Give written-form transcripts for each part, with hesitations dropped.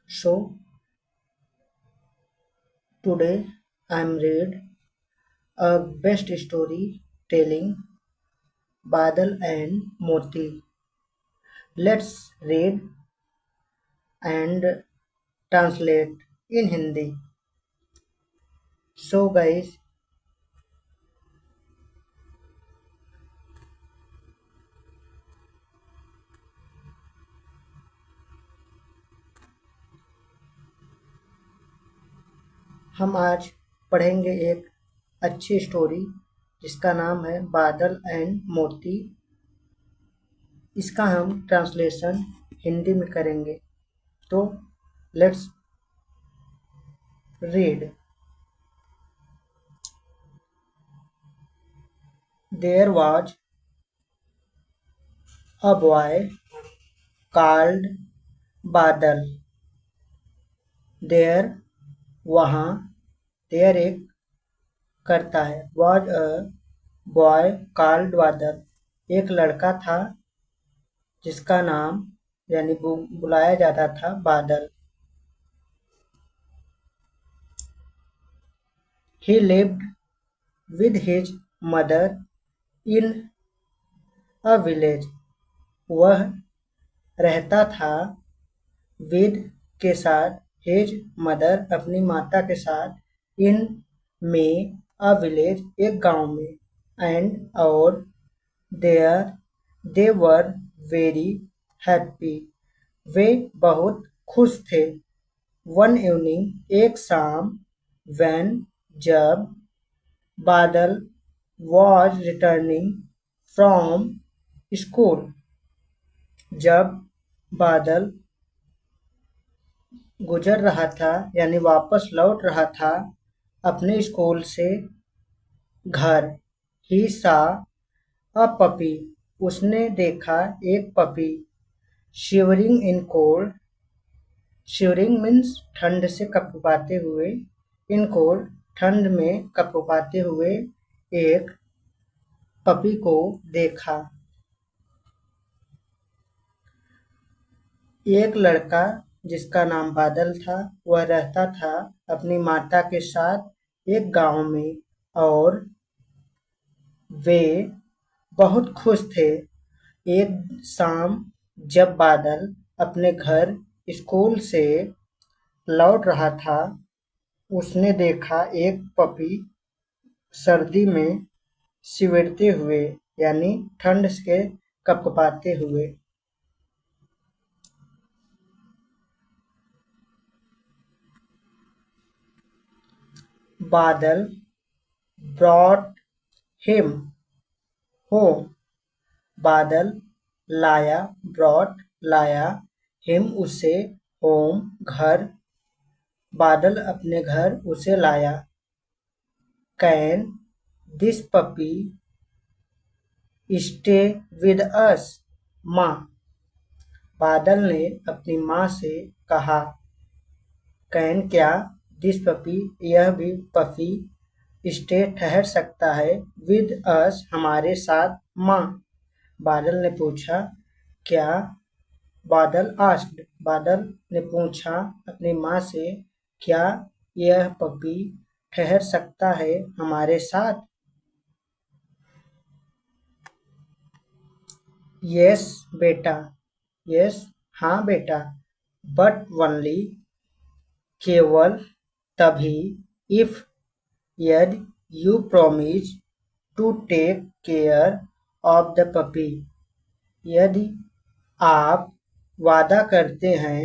So today I'm read a best story telling Badal and Moti. Let's read and translate in Hindi. So guys, हम आज पढ़ेंगे एक अच्छी story जिसका नाम है बादल एंड मोती। इसका हम ट्रांसलेशन हिंदी में करेंगे। तो let's read. There was a boy called बादल। There वहाँ there एक करता है was a boy called बादल। एक लड़का था जिसका नाम यानी बुलाया जाता था बादल। He lived with his mother in a village। वह रहता था with के साथ his mother अपनी माता के साथ in में a village एक गांव में and और there they were very happy वे बहुत खुश थे। One evening एक शाम when जब बादल was returning from school जब बादल गुजर रहा था यानी वापस लौट रहा था अपने स्कूल से घर। ही सा अ पपी उसने देखा एक puppy. Shivering in cold shivering means ठंड से कपकपाते हुए। इन कोल्ड ठंड में कपकपाते हुए एक पपी को देखा। एक लड़का जिसका नाम बादल था वह रहता था अपनी माता के साथ एक गांव में और वे बहुत खुश थे। एक शाम जब बादल अपने घर स्कूल से लौट रहा था उसने देखा एक पपी सर्दी में सिवड़ते हुए यानी ठंड से कपकपाते हुए। बादल brought him home बादल लाया brought लाया him उसे home घर बादल अपने घर उसे लाया। Can this puppy stay with us माँ बादल ने अपनी माँ से कहा कैन क्या दिस पपी यह भी पपी स्टे ठहर सकता है विद अस हमारे साथ माँ बादल ने पूछा क्या बादल ने पूछा अपनी माँ से क्या यह पपी ठहर सकता है हमारे साथ। यस बेटा यस हाँ बेटा बट ओनली केवल तभी इफ यदि you promise to take care of the puppy यदि आप वादा करते हैं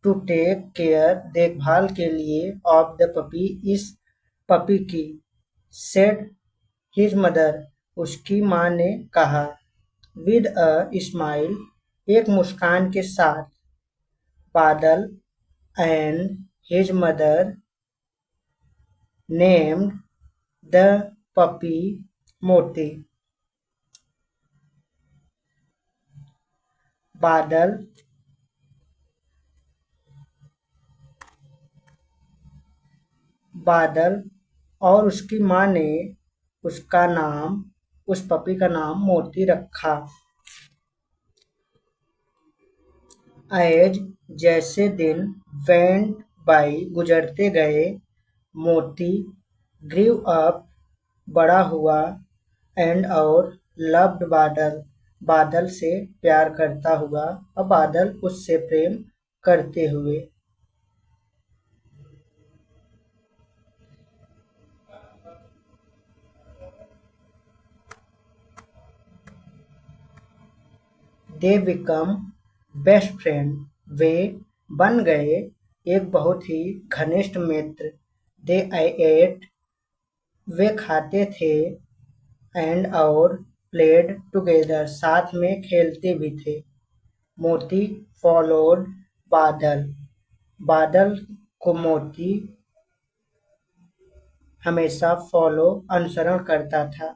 टू टेक केयर देखभाल के लिए ऑफ द पपी इस पपी की। सेड हिज मदर उसकी माँ ने कहा विद अ स्माइल एक मुस्कान के साथ। बादल and his mother named the puppy मोती बादल बादल और उसकी माँ ने उस पपी का नाम मोती रखा। एज जैसे दिन वेंट बाई गुजरते गए, मोती ग्रीव अप बड़ा हुआ, एंड और लव्ड बादल बादल से प्यार करता हुआ और बादल उससे प्रेम करते हुए। दे बिकम बेस्ट फ्रेंड, वे बन गए एक बहुत ही घनिष्ठ मित्र। दे एट, वे खाते थे, एंड और प्लेड टुगेदर, साथ में खेलते भी थे। मोती फॉलोड बादल, बादल को मोती हमेशा फॉलो अनुसरण करता था।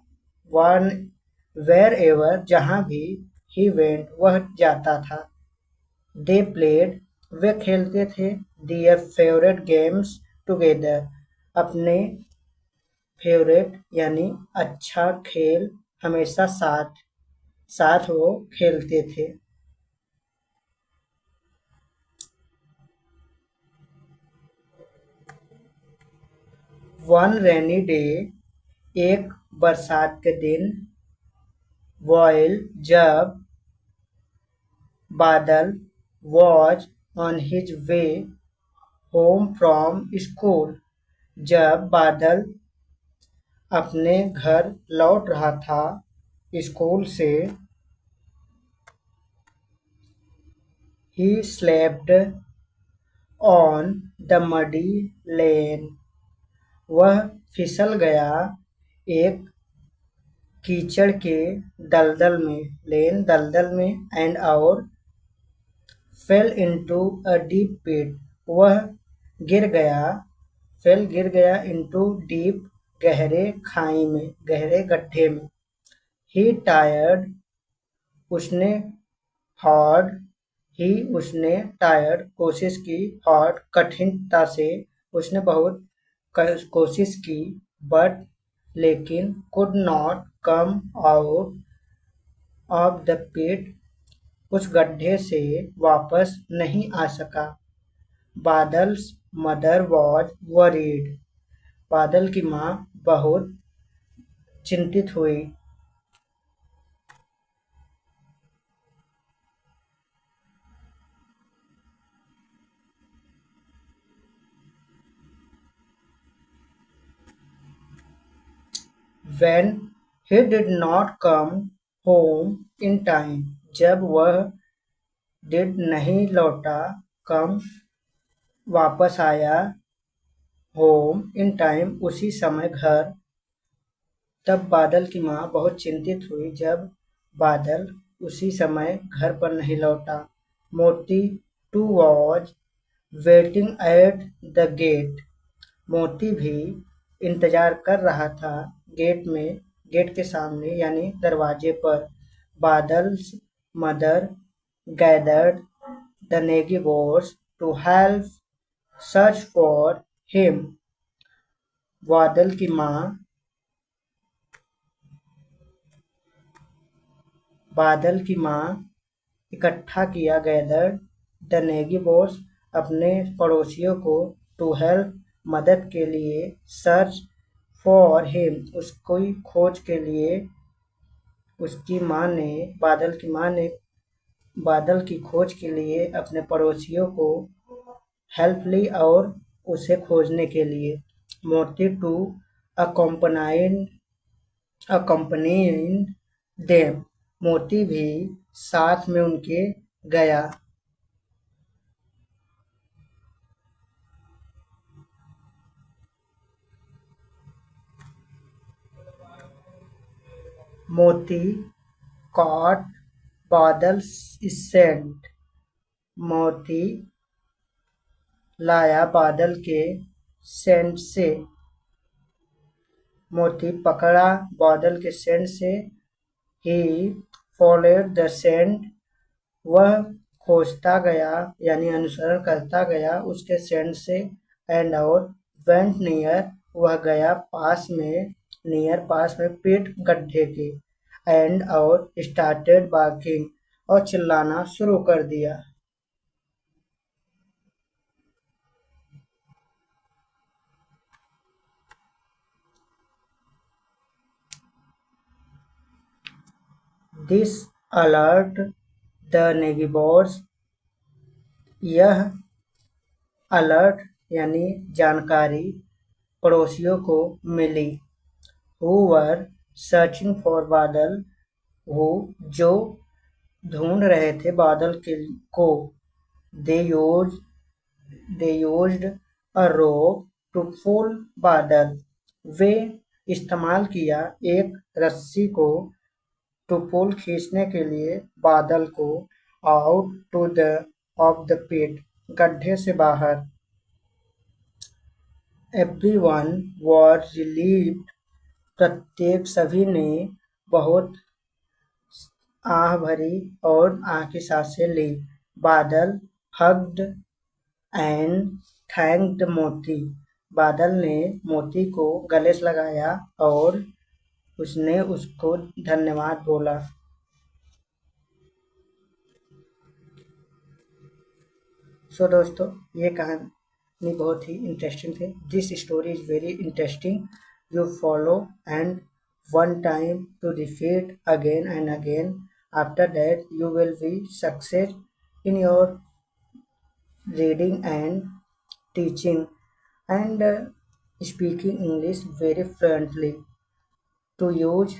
वन वेर एवर, जहाँ भी ही वेंट वह जाता था। दे प्लेड, वे खेलते थे। दियर फेवरेट गेम्स टुगेदर, अपने फेवरेट यानी अच्छा खेल हमेशा साथ साथ वो खेलते थे। वन रेनी डे, एक बरसात के दिन, वॉइल जब, बादल was on his way home from school, जब बादल अपने घर लौट रहा था स्कूल से। ही स्लेप्ड ऑन द मडी लेन, वह फिसल गया एक कीचड़ के दलदल में, लेन दलदल में, एंड और fell into a deep pit, वह गिर गया, फेल गिर गया, इनटू डीप गहरे खाई में, गहरे गड्ढे में। ही टायर्ड, उसने हार्ड, ही उसने टायर्ड कोशिश की, हार्ड कठिनता से, उसने बहुत कोशिश की, बट लेकिन could not come out of the pit, उस गड्ढे से वापस नहीं आ सका। बादल्स मदर वॉज वरीड, बादल की माँ बहुत चिंतित हुई। When he did not come home in time, जब वह did नहीं लौटा, come वापस आया, home in time उसी समय घर, तब बादल की माँ बहुत चिंतित हुई जब बादल उसी समय घर पर नहीं लौटा। Moti too was waiting at the gate, Moti भी इंतजार कर रहा था गेट में, गेट के सामने यानी दरवाजे पर। बादल्स mother gathered the neighbours to help search for him, Badal की माँ बादल की माँ इकट्ठा किया गैदर्ड द नेगीबोर्स, अपने पड़ोसियों को, टू हेल्प मदद के लिए, सर्च फॉर हिम उसकी खोज के लिए। उसकी माँ ने बादल की माँ ने बादल की खोज के लिए अपने पड़ोसियों को हेल्प ली और उसे खोजने के लिए। मोती टू अकम्पनाइड अकम्पनीड देम, मोती भी साथ में उनके गया। मोती caught बादल्स सेंट, मोती लाया बादल के सेंट से, मोती पकड़ा बादल के सेंट से। ही फॉलोड द सेंट, वह खोजता गया यानी अनुसरण करता गया उसके सेंट से। एंड और वेंट नियर, वह गया पास में, नियर पास में, पिट गड्ढे के। एंड और स्टार्टेड बार्किंग, और चिल्लाना शुरू कर दिया। दिस अलर्ट द नेगेबोर्स, यह अलर्ट यानी जानकारी पड़ोसियों को मिली। Who were searching for Badal, वो जो ढूंढ रहे थे बादल को। They use they used a rope to pull Badal, वे इस्तेमाल किया एक रस्सी को टू पुल खींचने के लिए बादल को out to the of the pit, गड्ढे से बाहर। एवरीवन वाज रिलीव्ड, प्रत्येक सभी ने बहुत आह भरी और आह की सांसें ली। बादल हग्ड एंड थैंक्ड मोती, बादल ने मोती को गले से लगाया और उसने उसको धन्यवाद बोला। सो दोस्तों, ये कहानी बहुत ही इंटरेस्टिंग थी। This story is very interesting, you follow and one time to repeat again and again. After that, you will be success in your reading and teaching and speaking English very fluently. To use